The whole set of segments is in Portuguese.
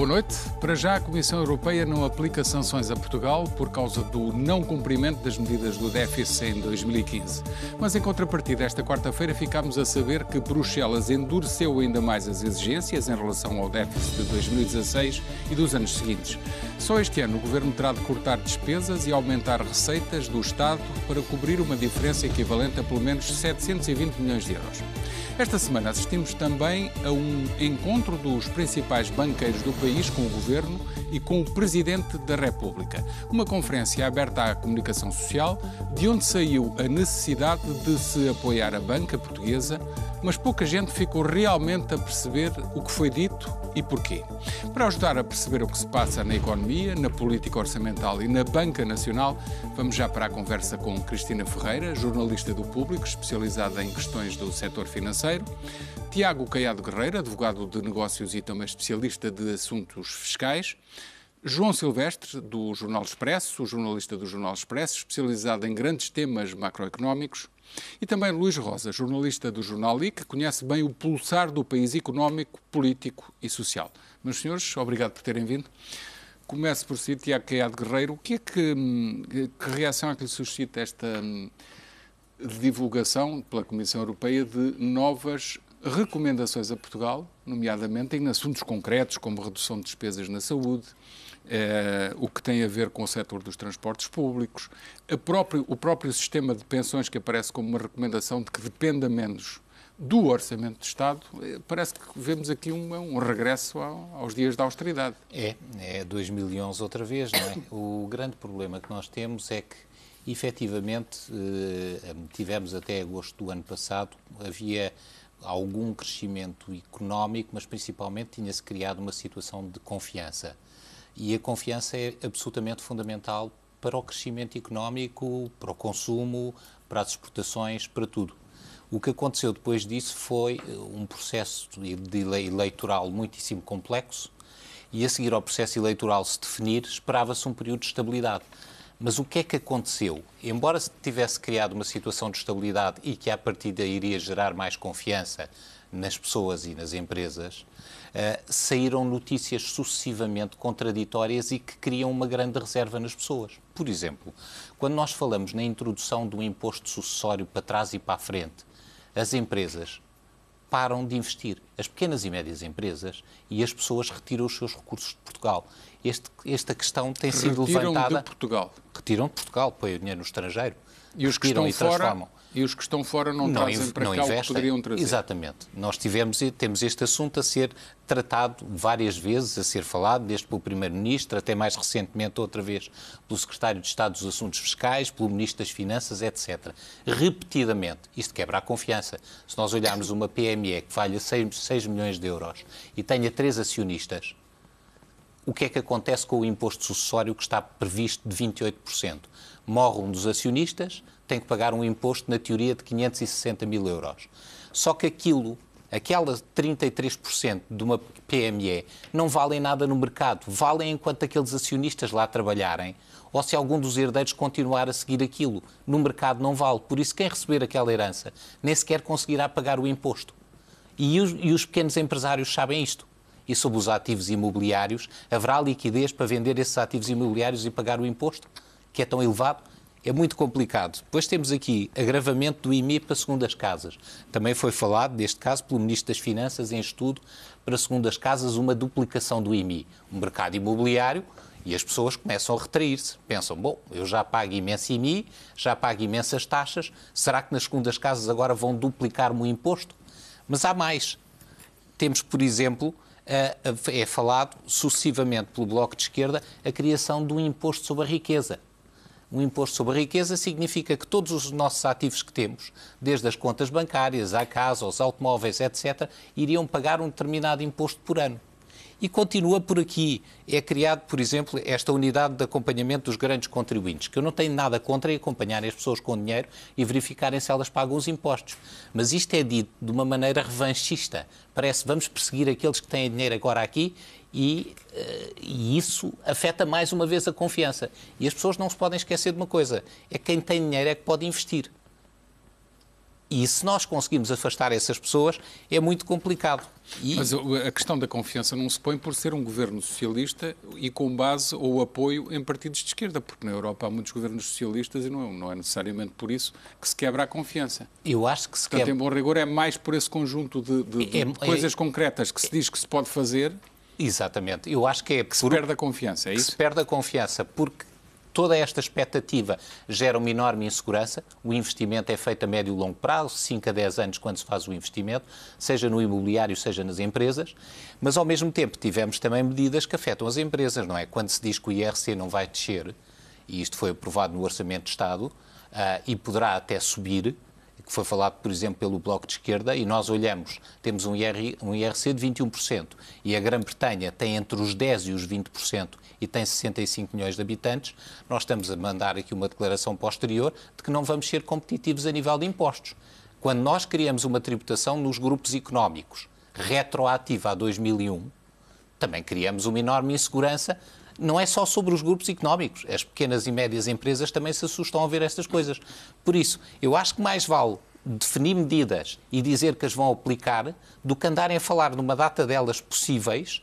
Boa noite. Para já, a Comissão Europeia não aplica sanções a Portugal por causa do não cumprimento das medidas do déficit em 2015. Mas, em contrapartida, esta quarta-feira ficámos a saber que Bruxelas endureceu ainda mais as exigências em relação ao déficit de 2016 e dos anos seguintes. Só este ano o Governo terá de cortar despesas e aumentar receitas do Estado para cobrir uma diferença equivalente a pelo menos 720 milhões de euros. Esta semana assistimos também a um encontro dos principais banqueiros do país com o Governo e com o Presidente da República. Uma conferência aberta à comunicação social, de onde saiu a necessidade de se apoiar a banca portuguesa, mas pouca gente ficou realmente a perceber o que foi dito e porquê. Para ajudar a perceber o que se passa na economia, na política orçamental e na banca nacional, vamos já para a conversa com Cristina Ferreira, jornalista do Público, especializada em questões do setor financeiro, Tiago Caiado Guerreiro, advogado de negócios e também especialista de assuntos fiscais, João Silvestre, do Jornal Expresso, jornalista do Jornal Expresso, especializado em grandes temas macroeconómicos, e também Luís Rosa, jornalista do Jornal I, que conhece bem o pulsar do país económico, político e social. Meus senhores, obrigado por terem vindo. Começo por si, Tiago Caiado Guerreiro. O que é que reação é que lhe suscita esta divulgação pela Comissão Europeia de novas recomendações a Portugal, nomeadamente em assuntos concretos como redução de despesas na saúde, o que tem a ver com o setor dos transportes públicos, o próprio sistema de pensões que aparece como uma recomendação de que dependa menos do Orçamento de Estado? Parece que vemos aqui um regresso aos dias da austeridade. É 2011 outra vez, não é? O grande problema que nós temos é que, efetivamente, tivemos até agosto do ano passado, havia algum crescimento económico, mas principalmente tinha-se criado uma situação de confiança. E a confiança é absolutamente fundamental para o crescimento económico, para o consumo, para as exportações, para tudo. O que aconteceu depois disso foi um processo eleitoral muitíssimo complexo e, a seguir ao processo eleitoral se definir, esperava-se um período de estabilidade. Mas o que é que aconteceu? Embora se tivesse criado uma situação de estabilidade e que, à partida, iria gerar mais confiança nas pessoas e nas empresas, saíram notícias sucessivamente contraditórias e que criam uma grande reserva nas pessoas. Por exemplo, quando nós falamos na introdução do imposto sucessório para trás e para a frente, as empresas param de investir. As pequenas e médias empresas e as pessoas retiram os seus recursos de Portugal. Esta questão tem sido levantada... Retiram de Portugal? Retiram de Portugal, põem o dinheiro no estrangeiro. E os que estão fora... E os que estão fora não trazem para cá o que poderiam trazer. Exatamente. Nós temos este assunto a ser tratado várias vezes, a ser falado, desde pelo Primeiro-Ministro, até mais recentemente outra vez pelo Secretário de Estado dos Assuntos Fiscais, pelo Ministro das Finanças, etc. Repetidamente. Isto quebra a confiança. Se nós olharmos uma PME que valha 6 milhões de euros e tenha 3 acionistas, o que é que acontece com o imposto sucessório que está previsto de 28%? Morre um dos acionistas, tem que pagar um imposto, na teoria, de 560 mil euros. Só que aquela 33% de uma PME não valem nada no mercado, valem enquanto aqueles acionistas lá trabalharem, ou se algum dos herdeiros continuar a seguir aquilo. No mercado não vale. Por isso, quem receber aquela herança nem sequer conseguirá pagar o imposto. E os pequenos empresários sabem isto. E sobre os ativos imobiliários, haverá liquidez para vender esses ativos imobiliários e pagar o imposto, que é tão elevado? É muito complicado. Depois temos aqui agravamento do IMI para segundas casas. Também foi falado, neste caso, pelo Ministro das Finanças, em estudo para segundas casas, uma duplicação do IMI. O mercado imobiliário, e as pessoas começam a retrair-se. Pensam, bom, eu já pago imenso IMI, já pago imensas taxas, será que nas segundas casas agora vão duplicar-me o imposto? Mas há mais. Temos, por exemplo, é falado sucessivamente pelo Bloco de Esquerda a criação de um imposto sobre a riqueza. Um imposto sobre a riqueza significa que todos os nossos ativos que temos, desde as contas bancárias, à casa, aos automóveis, etc., iriam pagar um determinado imposto por ano. E continua por aqui. É criado, por exemplo, esta unidade de acompanhamento dos grandes contribuintes, que eu não tenho nada contra em acompanhar as pessoas com dinheiro e verificarem se elas pagam os impostos. Mas isto é dito de uma maneira revanchista. Parece que vamos perseguir aqueles que têm dinheiro agora aqui e isso afeta mais uma vez a confiança. E as pessoas não se podem esquecer de uma coisa, é que quem tem dinheiro é que pode investir. E se nós conseguimos afastar essas pessoas, é muito complicado. Mas a questão da confiança não se põe por ser um governo socialista e com base ou apoio em partidos de esquerda, porque na Europa há muitos governos socialistas e não é necessariamente por isso que se quebra a confiança. Eu acho que se Portanto, em bom rigor, é mais por esse conjunto de coisas concretas que se diz que se pode fazer. Exatamente. Eu acho que é que se perde a confiança, é isso? Que se perde a confiança, porque toda esta expectativa gera uma enorme insegurança. O investimento é feito a médio e longo prazo, 5 a 10 anos quando se faz o investimento, seja no imobiliário, seja nas empresas, mas ao mesmo tempo tivemos também medidas que afetam as empresas, não é? Quando se diz que o IRC não vai descer, e isto foi aprovado no Orçamento de Estado, e poderá até subir, que foi falado, por exemplo, pelo Bloco de Esquerda, e nós olhamos, temos um IRC de 21%, e a Grã-Bretanha tem entre os 10% e os 20%, e tem 65 milhões de habitantes, nós estamos a mandar aqui uma declaração posterior de que não vamos ser competitivos a nível de impostos. Quando nós criamos uma tributação nos grupos económicos, retroativa a 2001, também criamos uma enorme insegurança. Não é só sobre os grupos económicos. As pequenas e médias empresas também se assustam a ver estas coisas. Por isso, eu acho que mais vale definir medidas e dizer que as vão aplicar do que andarem a falar numa data delas possíveis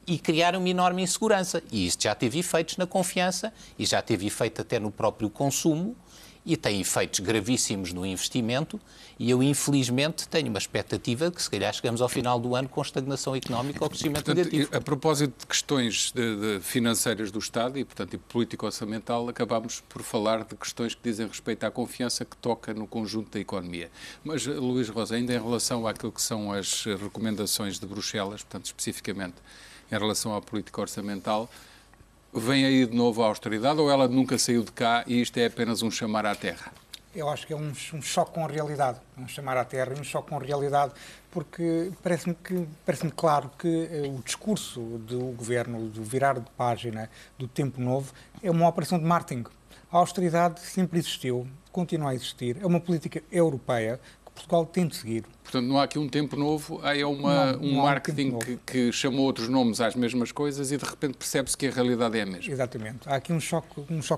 e criar uma enorme insegurança. E isto já teve efeitos na confiança e já teve efeito até no próprio consumo e tem efeitos gravíssimos no investimento e eu, infelizmente, tenho uma expectativa de que, se calhar, chegamos ao final do ano com estagnação económica ou crescimento negativo. A propósito de questões financeiras do Estado e, portanto, político-orçamental, acabámos por falar de questões que dizem respeito à confiança que toca no conjunto da economia. Mas, Luís Rosa, ainda em relação àquilo que são as recomendações de Bruxelas, portanto, especificamente em relação à política orçamental, vem aí de novo a austeridade ou ela nunca saiu de cá e isto é apenas um chamar à terra? Eu acho que é um choque com a realidade, um chamar à terra e um choque com a realidade, porque parece-me claro que o discurso do governo, do virar de página, do tempo novo, é uma operação de marketing. A austeridade sempre existiu, continua a existir, é uma política europeia que Portugal tem de seguir. Portanto, não há aqui um tempo novo, é um marketing que chamou outros nomes às mesmas coisas e de repente percebe-se que a realidade é a mesma. Exatamente. Há aqui um choque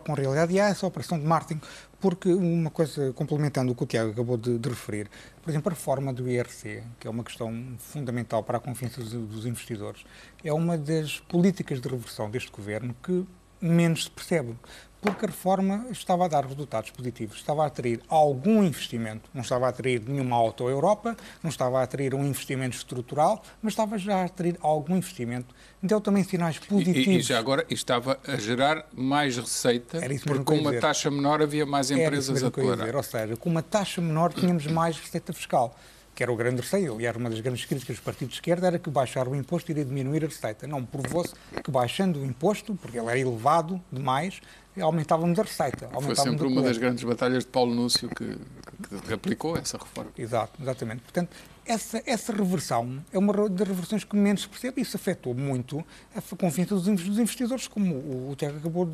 com a realidade e há essa operação de marketing, porque uma coisa, complementando o que o Tiago acabou de referir, por exemplo, a reforma do IRC, que é uma questão fundamental para a confiança dos investidores, é uma das políticas de reversão deste governo que menos se percebe. Porque a reforma estava a dar resultados positivos, estava a atrair algum investimento, não estava a atrair nenhuma auto-Europa, não estava a atrair um investimento estrutural, mas estava já a atrair algum investimento. Deu também sinais positivos. E já agora estava a gerar mais receita, porque com uma taxa menor havia mais empresas a declarar. Ou seja, com uma taxa menor tínhamos mais receita fiscal, que era o grande receio. Aliás, uma das grandes críticas dos partidos de esquerda era que baixar o imposto iria diminuir a receita. Não, provou-se que baixando o imposto, porque ele era elevado demais, aumentávamos a receita. Foi sempre uma das grandes batalhas de Paulo Núncio que aplicou essa reforma. Exatamente. Portanto, essa reversão é uma das reversões que menos se percebe e isso afetou muito a confiança dos investidores, como o Tiago acabou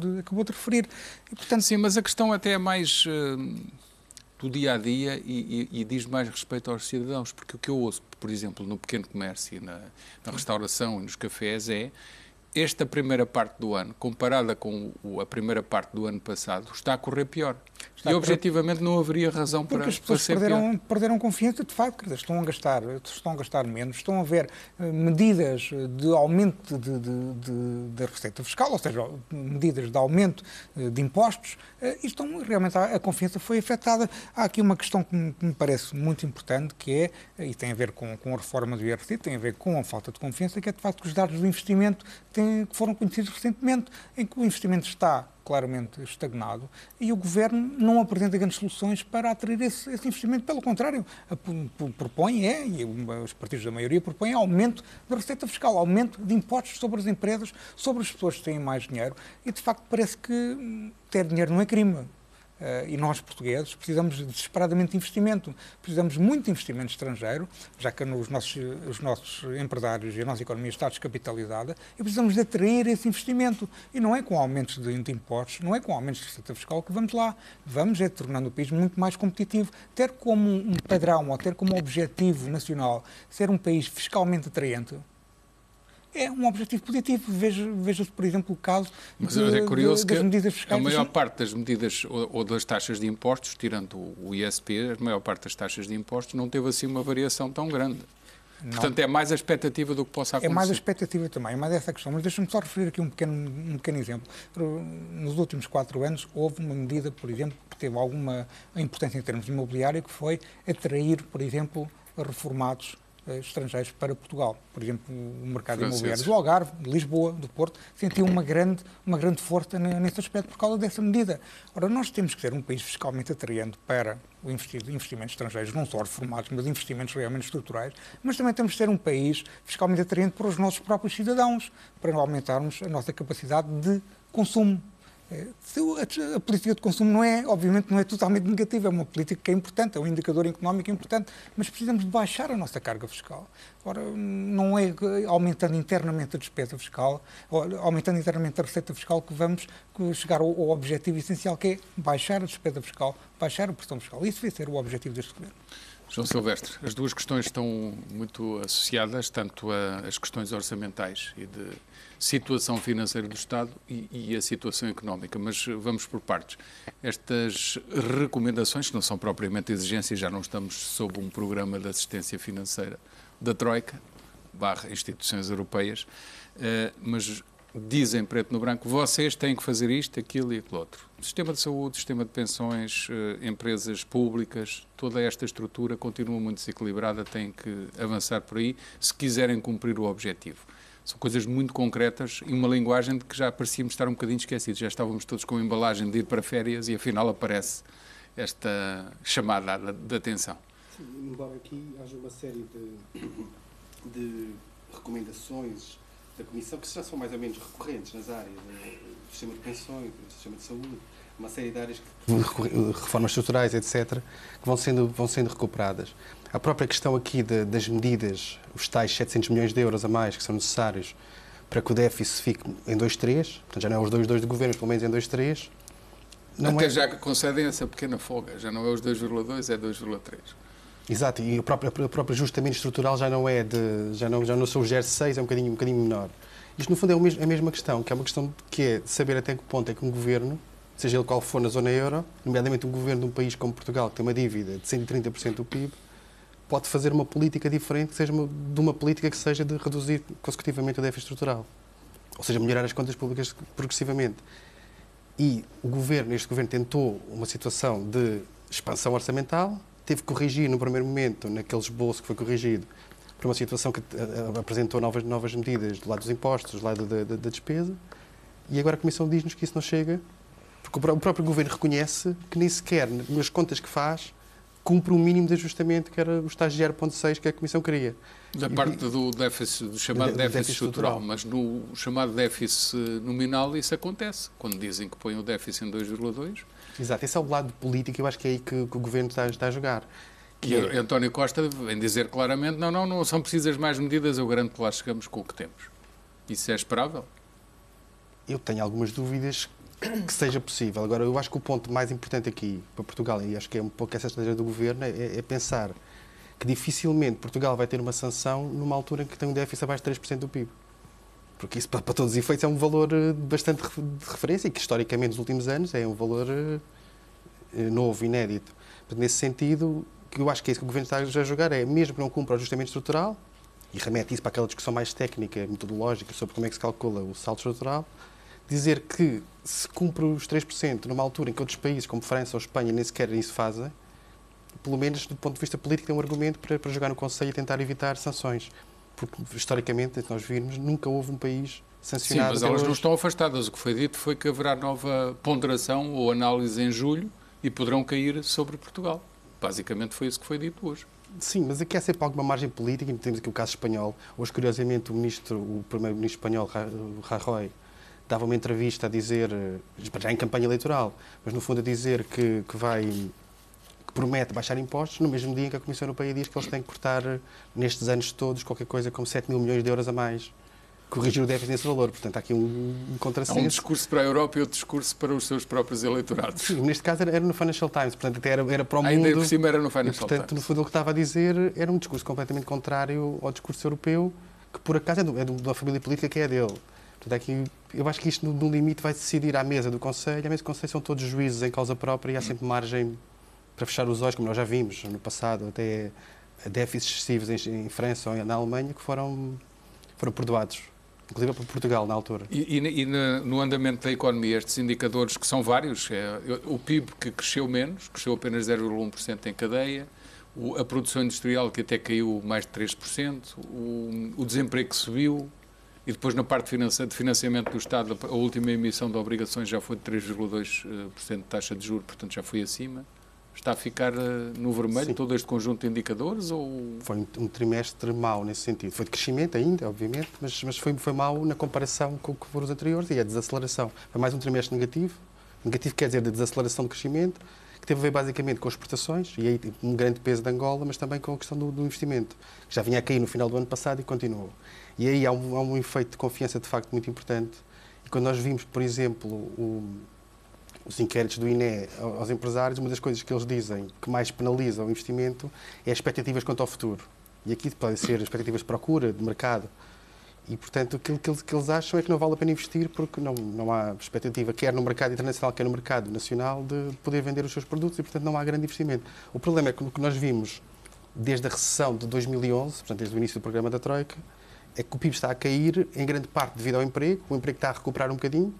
de referir. E, portanto, sim, mas a questão até é mais do dia-a-dia e diz mais respeito aos cidadãos, porque o que eu ouço, por exemplo, no pequeno comércio, na restauração e nos cafés é esta primeira parte do ano, comparada com a primeira parte do ano passado, está a correr pior. E, objetivamente, não haveria razão para ser pior. Porque as pessoas perderam confiança, de facto, estão a gastar menos, estão a ver medidas de aumento da receita fiscal, ou seja, medidas de aumento de impostos, e realmente a confiança foi afetada. Há aqui uma questão que me parece muito importante, que é, e tem a ver com a reforma do IRC, tem a ver com a falta de confiança, que é, de facto, que os dados do investimento que foram conhecidos recentemente, em que o investimento está claramente estagnado e o Governo não apresenta grandes soluções para atrair esse investimento. Pelo contrário, propõe, e os partidos da maioria propõem aumento da receita fiscal, aumento de impostos sobre as empresas, sobre as pessoas que têm mais dinheiro e, de facto, parece que ter dinheiro não é crime. E nós, portugueses, precisamos desesperadamente de investimento. Precisamos muito de investimento estrangeiro, já que os nossos empresários e a nossa economia está descapitalizada, e precisamos de atrair esse investimento. E não é com aumentos de impostos, não é com aumentos de receita fiscal que vamos lá. Vamos tornando o país muito mais competitivo. Ter como um padrão, ou ter como objetivo nacional, ser um país fiscalmente atraente, é um objetivo positivo. Veja-se, por exemplo, o caso mas é curioso das medidas que fiscais. A maior parte das medidas ou das taxas de impostos, tirando o ISP, a maior parte das taxas de impostos não teve assim uma variação tão grande. Não. Portanto, é mais a expectativa do que possa acontecer. É mais a expectativa também, é mais essa questão. Mas deixa-me só referir aqui um pequeno exemplo. Nos últimos 4 anos houve uma medida, por exemplo, que teve alguma importância em termos de imobiliário, que foi atrair, por exemplo, reformados estrangeiros para Portugal. Por exemplo, o mercado imobiliário do Algarve, de Lisboa, do Porto, sentiu uma grande força nesse aspecto por causa dessa medida. Ora, nós temos que ser um país fiscalmente atraente para o investimentos estrangeiros, não só reformados, mas investimentos realmente estruturais, mas também temos que ser um país fiscalmente atraente para os nossos próprios cidadãos, para aumentarmos a nossa capacidade de consumo. A política de consumo obviamente não é totalmente negativa, é uma política que é importante, é um indicador económico importante, mas precisamos de baixar a nossa carga fiscal. Ora, não é aumentando internamente a despesa fiscal, ou aumentando internamente a receita fiscal que vamos chegar ao objetivo essencial, que é baixar a despesa fiscal, baixar a pressão fiscal. Isso vai ser o objetivo deste governo. João Silvestre, as duas questões estão muito associadas, tanto as questões orçamentais e de situação financeira do Estado e a situação económica, mas vamos por partes. Estas recomendações, que não são propriamente exigências, já não estamos sob um programa de assistência financeira da Troika, / instituições europeias, mas dizem preto no branco, vocês têm que fazer isto, aquilo e aquilo outro. Sistema de saúde, sistema de pensões, empresas públicas, toda esta estrutura continua muito desequilibrada, tem que avançar por aí se quiserem cumprir o objetivo. São coisas muito concretas e uma linguagem de que já parecíamos estar um bocadinho esquecidos. Já estávamos todos com a embalagem de ir para férias e afinal aparece esta chamada de atenção. Sim, embora aqui haja uma série de recomendações da Comissão, que já são mais ou menos recorrentes nas áreas do sistema de pensões, do sistema de saúde, uma série de áreas, reformas estruturais, etc., que vão sendo recuperadas. A própria questão aqui das medidas, os tais 700 milhões de euros a mais que são necessários para que o déficit fique em 2,3, portanto já não é os 2,2 do Governo, mas pelo menos em 2,3. Até já concedem essa pequena folga, já não é os 2,2, é 2,3. Exato, e o próprio ajustamento estrutural já não são os 0,6, é um bocadinho menor. Isto, no fundo, é a mesma questão, que é uma questão que é de saber até que ponto é que um governo, seja ele qual for na zona euro, nomeadamente um governo de um país como Portugal, que tem uma dívida de 130% do PIB, pode fazer uma política diferente, que seja de uma política que seja de reduzir consecutivamente o déficit estrutural. Ou seja, melhorar as contas públicas progressivamente. E este governo tentou uma situação de expansão orçamental, teve que corrigir no primeiro momento, naquele esboço que foi corrigido, para uma situação que apresentou novas medidas do lado dos impostos, do lado da despesa, e agora a Comissão diz-nos que isso não chega, porque o próprio Governo reconhece que nem sequer, nas contas que faz, cumpre o mínimo de ajustamento que era os tais 0,6 que a Comissão queria. Da parte do déficit, do chamado déficit estrutural, mas no chamado déficit nominal isso acontece, quando dizem que põem o déficit em 2,2. Exato, esse é o lado político, eu acho que é aí que o Governo está a jogar. E António Costa vem dizer claramente, não são precisas mais medidas, eu garanto que lá chegamos com o que temos. Isso é esperável? Eu tenho algumas dúvidas que seja possível. Agora, eu acho que o ponto mais importante aqui para Portugal, e acho que é um pouco essa estratégia do Governo, é pensar que dificilmente Portugal vai ter uma sanção numa altura em que tem um déficit abaixo de 3% do PIB. Porque isso, para todos os efeitos, é um valor bastante de referência e que, historicamente, nos últimos anos, é um valor novo, inédito. Portanto, nesse sentido, que eu acho que é isso que o Governo está a jogar, é mesmo que não cumpra o ajustamento estrutural, e remete isso para aquela discussão mais técnica, metodológica, sobre como é que se calcula o saldo estrutural, dizer que se cumpre os 3% numa altura em que outros países, como França ou Espanha, nem sequer isso fazem, pelo menos do ponto de vista político, tem um argumento para jogar no Conselho e tentar evitar sanções. Porque, historicamente, se nós virmos, nunca houve um país sancionado. Sim, mas elas não estão afastadas. O que foi dito foi que haverá nova ponderação ou análise em julho e poderão cair sobre Portugal. Basicamente foi isso que foi dito hoje. Sim, mas aqui há sempre alguma margem política. Temos aqui o caso espanhol. Hoje, curiosamente, o primeiro-ministro espanhol, Rajoy, dava uma entrevista a dizer, já em campanha eleitoral, mas no fundo a dizer que promete baixar impostos, no mesmo dia em que a Comissão Europeia diz que eles têm que cortar, nestes anos todos, qualquer coisa como 7 mil milhões de euros a mais, corrigir o déficit nesse valor. Portanto, há aqui um contrassenso. Há um discurso para a Europa e outro discurso para os seus próprios eleitorados. Sim, neste caso era no Financial Times, portanto, até era para o mundo. Ainda por cima era no Financial Times. Portanto, no fundo, o que estava a dizer era um discurso completamente contrário ao discurso europeu, que por acaso é de uma família política que é dele. Portanto, aqui, eu acho que isto, no limite, vai decidir à mesa do Conselho. A mesa do Conselho são todos juízes em causa própria e há sempre margem para fechar os olhos, como nós já vimos no passado, até déficits excessivos em França ou na Alemanha que foram perdoados. Inclusive para Portugal, na altura. E no andamento da economia, estes indicadores, que são vários, o PIB que cresceu menos, cresceu apenas 0,1% em cadeia, a produção industrial que até caiu mais de 3%, o desemprego que subiu, e depois na parte de financiamento do Estado, a última emissão de obrigações já foi de 3,2% de taxa de juros, portanto já foi acima. Está a ficar no vermelho, sim, todo este conjunto de indicadores? Ou... Foi um trimestre mau nesse sentido. Foi de crescimento ainda, obviamente, mas foi mau na comparação com o que foram os anteriores e a desaceleração. Foi mais um trimestre negativo. Negativo quer dizer de desaceleração de crescimento, que teve a ver basicamente com as exportações, e aí um grande peso de Angola, mas também com a questão do investimento, que já vinha a cair no final do ano passado e continuou. E aí há um efeito de confiança, de facto, muito importante. E quando nós vimos, por exemplo, os inquéritos do INE aos empresários, uma das coisas que eles dizem que mais penaliza o investimento é as expectativas quanto ao futuro. E aqui podem ser expectativas de procura, de mercado. E, portanto, aquilo que eles acham é que não vale a pena investir porque não há expectativa, quer no mercado internacional, quer no mercado nacional, de poder vender os seus produtos e, portanto, não há grande investimento. O problema é que o que nós vimos desde a recessão de 2011, portanto, desde o início do programa da Troika, é que o PIB está a cair, em grande parte devido ao emprego. O emprego está a recuperar um bocadinho,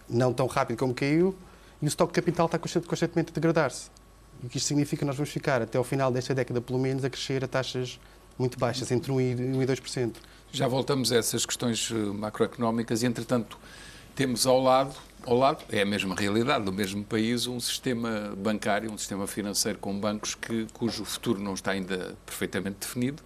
não tão rápido como caiu, e o estoque de capital está constantemente a degradar-se. E o que isto significa? Nós vamos ficar, até ao final desta década, pelo menos, a crescer a taxas muito baixas, entre 1% e 2%. Já voltamos a essas questões macroeconómicas e, entretanto, temos ao lado, é a mesma realidade, no mesmo país, um sistema bancário, um sistema financeiro com bancos cujo futuro não está ainda perfeitamente definido.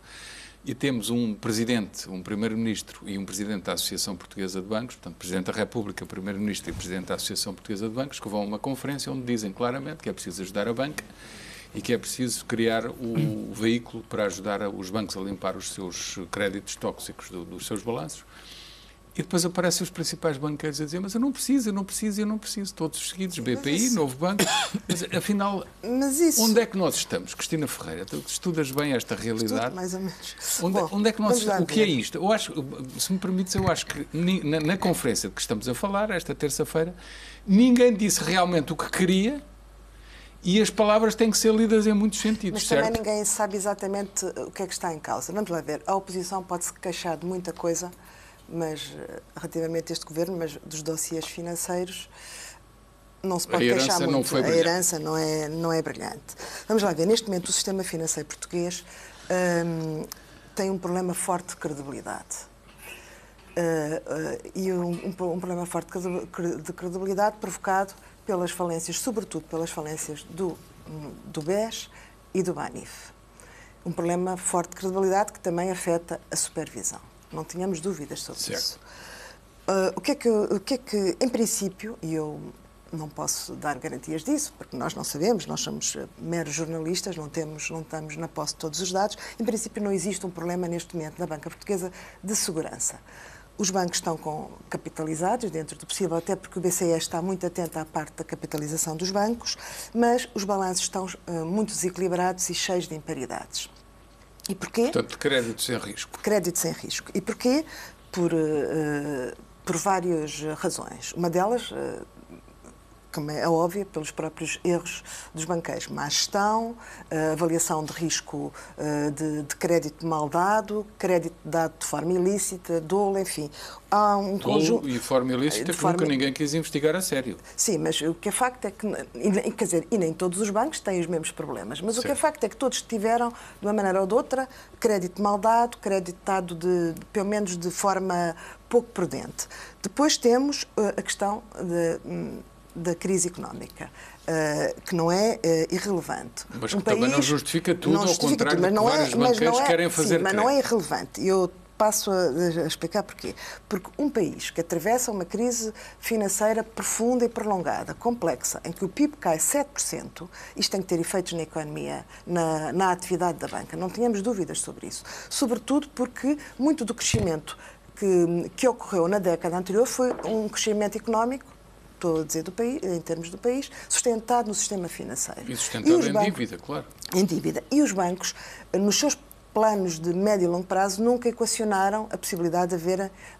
E temos um presidente, um primeiro-ministro e um presidente da Associação Portuguesa de Bancos, portanto, presidente da República, primeiro-ministro e presidente da Associação Portuguesa de Bancos, que vão a uma conferência onde dizem claramente que é preciso ajudar a banca e que é preciso criar o veículo para ajudar os bancos a limpar os seus créditos tóxicos dos seus balanços. E depois aparecem os principais banqueiros a dizer: mas eu não preciso, todos seguidos, BPI, Novo Banco. Mas, afinal, onde é que nós estamos? Cristina Ferreira, tu estudas bem esta realidade. Estudo, mais ou menos. Onde é que nós estamos? O que é isto? Eu acho, se me permites, eu acho que na conferência de que estamos a falar, esta terça-feira, ninguém disse realmente o que queria e as palavras têm que ser lidas em muitos sentidos, mas certo? Também ninguém sabe exatamente o que é que está em causa. Vamos lá ver. A oposição pode-se queixar de muita coisa, mas relativamente a este governo, mas dos dossiês financeiros, não se pode queixar muito. Não foi a herança não é brilhante. Vamos lá ver, neste momento o sistema financeiro português tem um problema forte de credibilidade. E um problema forte de credibilidade provocado pelas falências, sobretudo pelas falências do BES e do BANIF. Um problema forte de credibilidade que também afeta a supervisão. Não tínhamos dúvidas sobre isso. O que é que, em princípio, e eu não posso dar garantias disso, porque nós não sabemos, nós somos meros jornalistas, não estamos na posse de todos os dados, em princípio não existe um problema neste momento na banca portuguesa de segurança. Os bancos estão capitalizados, dentro do possível, até porque o BCE está muito atento à parte da capitalização dos bancos, mas os balanços estão muito desequilibrados e cheios de imparidades. E porquê? Portanto, crédito sem risco. Crédito sem risco. E porquê? Por várias razões. Uma delas, como é óbvia, pelos próprios erros dos banqueiros. Má gestão, avaliação de risco de crédito mal dado, crédito dado de forma ilícita, dolo, enfim. Há um dolo e forma ilícita que nunca ninguém quis investigar a sério. Sim, mas o que é facto é que, quer dizer, e nem todos os bancos têm os mesmos problemas, mas o que é facto é que todos tiveram, de uma maneira ou de outra, crédito mal dado, crédito dado pelo menos de forma pouco prudente. Depois temos a questão da crise económica, que não é irrelevante. Mas que também não justifica tudo, ao contrário do que vários banqueiros querem fazer crer. Mas não é irrelevante. Eu passo a explicar porquê. Porque um país que atravessa uma crise financeira profunda e prolongada, complexa, em que o PIB cai 7%, isto tem que ter efeitos na economia, na atividade da banca. Não tínhamos dúvidas sobre isso. Sobretudo porque muito do crescimento que ocorreu na década anterior foi um crescimento económico, estou a dizer do país, em termos do país, sustentado no sistema financeiro. E sustentado em dívida, claro. Em dívida. E os bancos, nos seus planos de médio e longo prazo nunca equacionaram a possibilidade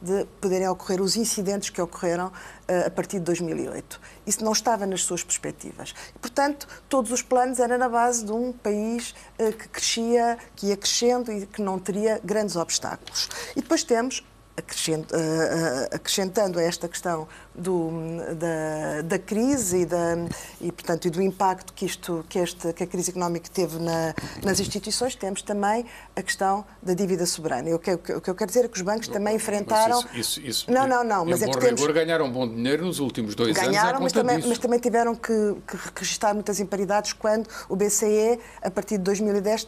de poderem ocorrer os incidentes que ocorreram a partir de 2008. Isso não estava nas suas perspectivas. E, portanto, todos os planos eram na base de um país que crescia, que ia crescendo e que não teria grandes obstáculos. E depois temos, acrescentando a esta questão da crise e do impacto que a crise económica teve nas instituições, temos também a questão da dívida soberana. O que eu quero dizer é que os bancos também enfrentaram... Mas é que rigor ganharam bom dinheiro nos últimos 2 anos à conta disso. Mas também tiveram que registrar muitas imparidades quando o BCE, a partir de 2010,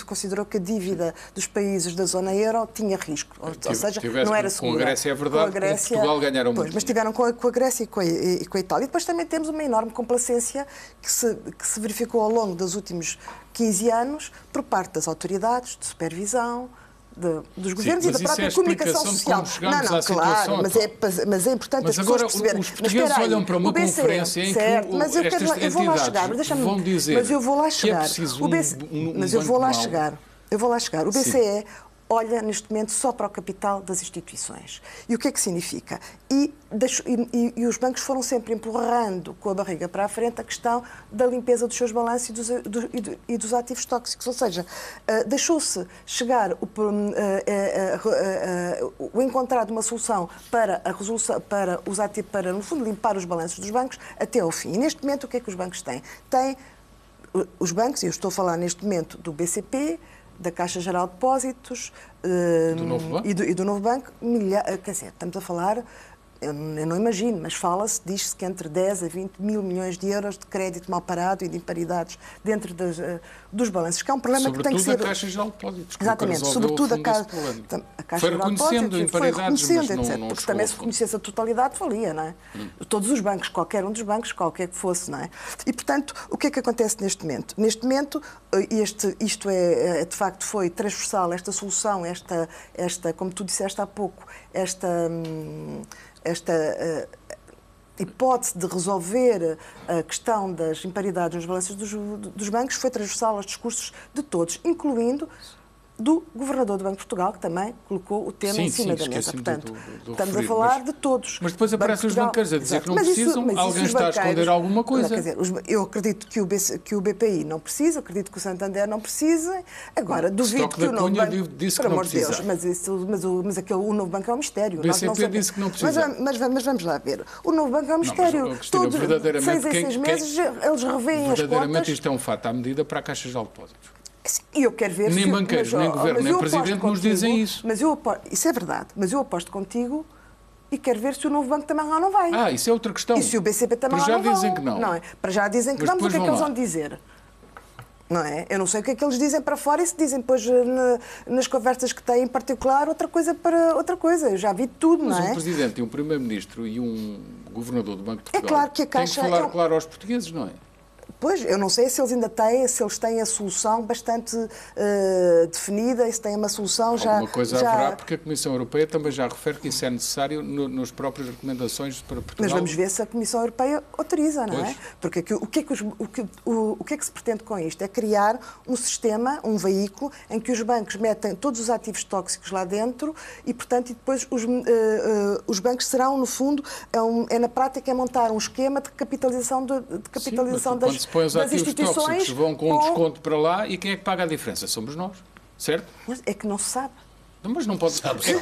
considerou que a dívida dos países da zona euro tinha risco. Ou seja, não era segura. Com a Grécia é verdade, com Portugal ganharam muito. Mas tiveram com a Grécia e com a Itália. E depois também temos uma enorme complacência que se verificou ao longo dos últimos 15 anos por parte das autoridades de supervisão, dos governos e da própria comunicação social. Claro, mas é importante as pessoas perceberem. Os portugueses olham para uma conferência em que estas entidades vão dizer que é preciso mas eu vou lá chegar. O BCE olha neste momento só para o capital das instituições. E o que é que significa? E os bancos foram sempre empurrando com a barriga para a frente a questão da limpeza dos seus balanços e dos ativos tóxicos. Ou seja, deixou-se chegar o encontrar de uma solução para no fundo, limpar os balanços dos bancos até ao fim. E neste momento, o que é que os bancos têm? Os bancos, e eu estou a falar neste momento do BCP, da Caixa Geral de Depósitos e do Novo Banco, quer dizer, estamos a falar, eu não imagino, mas diz-se que entre 10 a 20 mil milhões de euros de crédito mal parado e de imparidades dentro dos balanços, que é um problema que tem que ser... Sobretudo a Caixa Geral de Depósitos. Exatamente, sobretudo a Caixa Geral de Depósitos, foi reconhecendo, etc. Porque também se reconhecesse a totalidade, falia, não é? Todos os bancos, qualquer um dos bancos, qualquer que fosse, não é? E, portanto, o que é que acontece neste momento? Neste momento, de facto, foi transversal, esta solução, como tu disseste há pouco, esta hipótese de resolver a questão das imparidades nos balanços dos bancos foi transversal aos discursos de todos, incluindo do Governador do Banco de Portugal, que também colocou o tema em cima da mesa. Portanto, estamos a falar de todos. Mas depois aparecem os banqueiros a dizer que não precisam, alguém está a esconder alguma coisa. Quer dizer, eu acredito que o BPI não precisa, acredito que o Santander não precisa. Agora, duvido que o Novo Banco... disse que não precisa. O Novo Banco é um mistério. O BCP disse que não precisa. Mas vamos lá ver. O Novo Banco é um mistério. Todos, 6 em 6 meses, eles revêem as contas. Verdadeiramente isto é um fato à medida para a Caixa Geral de Depósitos. E eu quero ver nem banqueiros, nem governo, nem presidente nos dizem isso. Isso é verdade, mas eu aposto contigo e quero ver se o Novo Banco também lá não vai. Isso é outra questão. E se o BCP também lá não vai. Para já dizem que não. É? Para já dizem que vamos, o que é que eles vão dizer? Não é? Eu não sei o que é que eles dizem para fora e se dizem depois nas conversas que têm em particular outra coisa para outra coisa. Eu já vi tudo, não é? Mas um presidente e um primeiro-ministro e um governador do Banco de Portugal claro que a Caixa têm que falar claro aos portugueses, não é? Pois, eu não sei se eles ainda têm, se eles têm a solução bastante definida e se têm uma solução já... Alguma coisa haverá, porque a Comissão Europeia também já refere que isso é necessário nas próprias recomendações para Portugal. Mas vamos ver se a Comissão Europeia autoriza, não é? Porque o que é que se pretende com isto? É criar um sistema, um veículo, em que os bancos metem todos os ativos tóxicos lá dentro e, portanto, depois os bancos serão, no fundo, na prática, montar um esquema de capitalização das põe os ativos tóxicos, vão com um desconto para lá e quem é que paga a diferença? Somos nós, certo? Mas é que não se sabe. Não, mas não pode saber.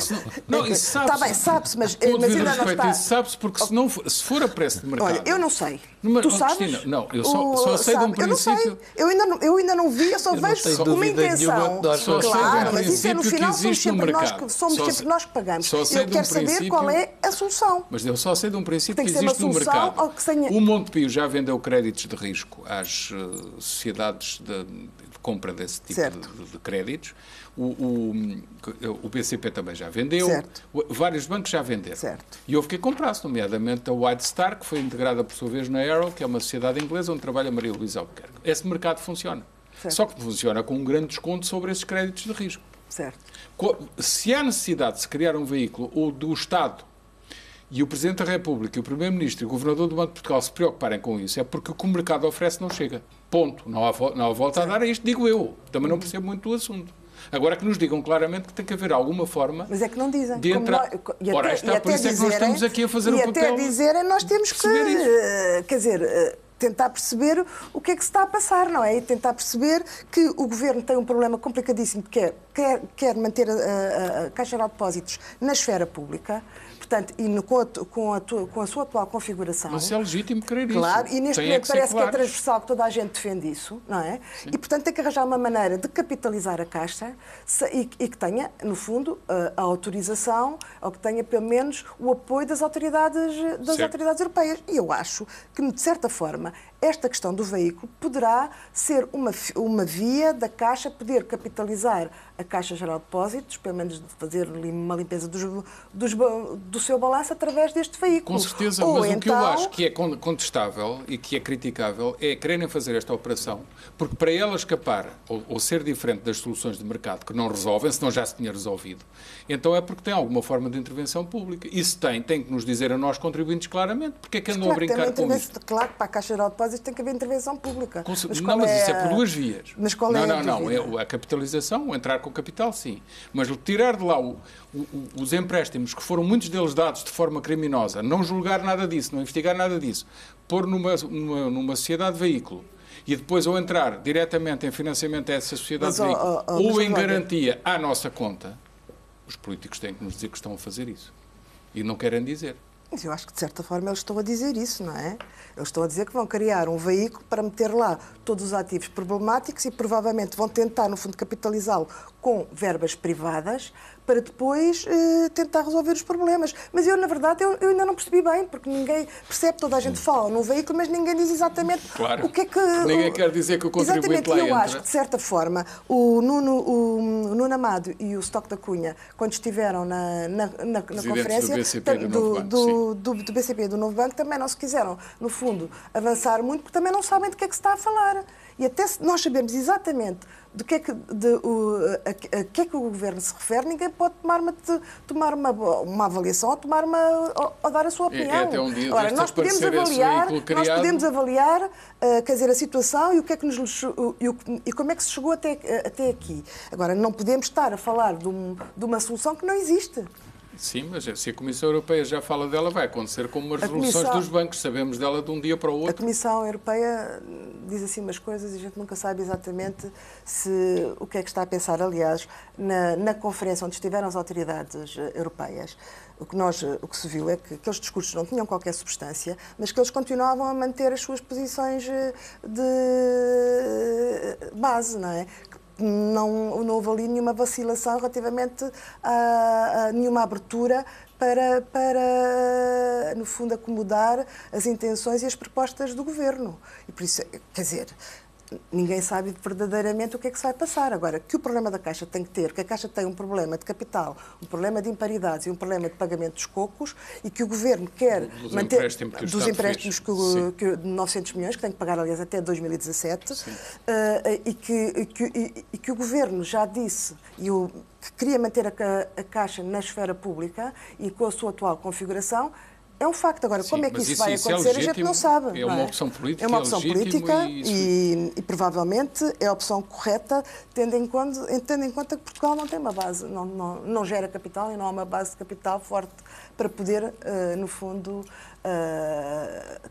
Não, isso sabe-se. Está bem, sabe-se, mas ainda não está. Isso sabe-se porque se for a preço de mercado... Olha, eu não sei. Tu sabes? Cristina, não, eu só sei de um princípio... Eu ainda não vi, eu só vejo uma intenção. Claro, mas isso é no final, somos sempre nós que pagamos. Eu quero saber qual é a solução. Mas eu só sei de um princípio que existe no mercado. O Montepio já vendeu créditos de risco às sociedades de compra desse tipo de créditos. O BCP também já vendeu, vários bancos já venderam. E houve que comprar-se, nomeadamente a White Star, que foi integrada por sua vez na Arrow, que é uma sociedade inglesa onde trabalha Maria Luísa Albuquerque. Esse mercado funciona. Só que funciona com um grande desconto sobre esses créditos de risco. Se há necessidade de se criar um veículo ou do Estado e o Presidente da República, e o Primeiro-Ministro e o Governador do Banco de Portugal se preocuparem com isso, é porque o que o mercado oferece não chega. Ponto. Não há volta a dar a isto, digo eu. Também não percebo muito do assunto. Agora que nos digam claramente que tem que haver alguma forma... Mas é que não dizem. De entrar... Ora, está, por isso é que nós estamos aqui a fazer o papel... E até dizerem, nós temos que... Quer dizer... tentar perceber o que é que se está a passar, não é? E tentar perceber que o Governo tem um problema complicadíssimo, que quer manter a Caixa Geral de Depósitos na esfera pública, portanto, e com a sua atual configuração. Mas é legítimo querer isso. Claro, e neste momento parece que é transversal, que toda a gente defende isso, não é? Sim. E, portanto, tem que arranjar uma maneira de capitalizar a Caixa e que tenha, no fundo, a autorização, ou que tenha, pelo menos, o apoio das autoridades europeias. E eu acho que, de certa forma, esta questão do veículo poderá ser uma via da Caixa poder capitalizar a Caixa Geral de Depósitos, pelo menos fazer uma limpeza do seu balanço através deste veículo. Com certeza, mas o que eu acho que é contestável e que é criticável é quererem fazer esta operação, porque para ela escapar ou ser diferente das soluções de mercado que não resolvem, senão já se tinha resolvido, então é porque tem alguma forma de intervenção pública. E se tem que nos dizer a nós, contribuintes, claramente, porque é que andam a brincar com isto. Claro que para a Caixa Geral de Depósitos tem que haver intervenção pública. Mas isso é por duas vias. Mas qual é a dúvida? Não, a capitalização, entrar com capital, sim. Mas tirar de lá os empréstimos, que foram muitos deles dados de forma criminosa, não julgar nada disso, não investigar nada disso, pôr numa sociedade de veículo e depois ou entrar diretamente em financiamento dessa sociedade de veículo ou em garantia à nossa conta, os políticos têm que nos dizer que estão a fazer isso. E não querem dizer. Mas eu acho que, de certa forma, eles estão a dizer isso, não é? Eles estão a dizer que vão criar um veículo para meter lá todos os ativos problemáticos e provavelmente vão tentar, no fundo, capitalizá-lo com verbas privadas para depois tentar resolver os problemas. Mas eu, na verdade, eu ainda não percebi bem, porque ninguém percebe, toda a gente fala num veículo, mas ninguém diz exatamente o que é que... Ninguém quer dizer que o contribuinte lá entra. Eu acho que, de certa forma, o Nuno Amado e o Stock da Cunha, quando estiveram na conferência do BCP e do Novo Banco, também não se quiseram, no fundo, avançar muito, porque também não sabem de que é que se está a falar. E até se nós sabemos exatamente a que é que o Governo se refere, ninguém pode tomar uma avaliação ou dar a sua opinião. Até um dia Ora, nós podemos avaliar quer dizer, a situação e o que é que e como é que se chegou até aqui. Agora, não podemos estar a falar de uma solução que não existe. Sim, mas se a Comissão Europeia já fala dela, vai acontecer como as resoluções dos bancos. Sabemos dela de um dia para o outro. A Comissão Europeia diz assim umas coisas e a gente nunca sabe exatamente o que é que está a pensar. Aliás, na conferência onde estiveram as autoridades europeias, o que se viu é que aqueles discursos não tinham qualquer substância, mas que eles continuavam a manter as suas posições de base, não é? Não houve ali nenhuma vacilação relativamente a nenhuma abertura para, no fundo, acomodar as intenções e as propostas do Governo. E por isso, quer dizer, ninguém sabe verdadeiramente o que é que se vai passar. Agora, que o problema da Caixa tem que ter, que a Caixa tem um problema de capital, um problema de imparidades e um problema de pagamento dos cocos e que o Governo quer manter dos empréstimos de 900 milhões, que tem que pagar, aliás, até 2017, e que o Governo já disse que queria manter a Caixa na esfera pública e com a sua atual configuração. É um facto. Agora, como é que isso vai acontecer, a gente não sabe. É uma opção política. É uma opção política e provavelmente é a opção correta, tendo em conta que Portugal não tem uma base, não gera capital e não há uma base de capital forte para poder, no fundo,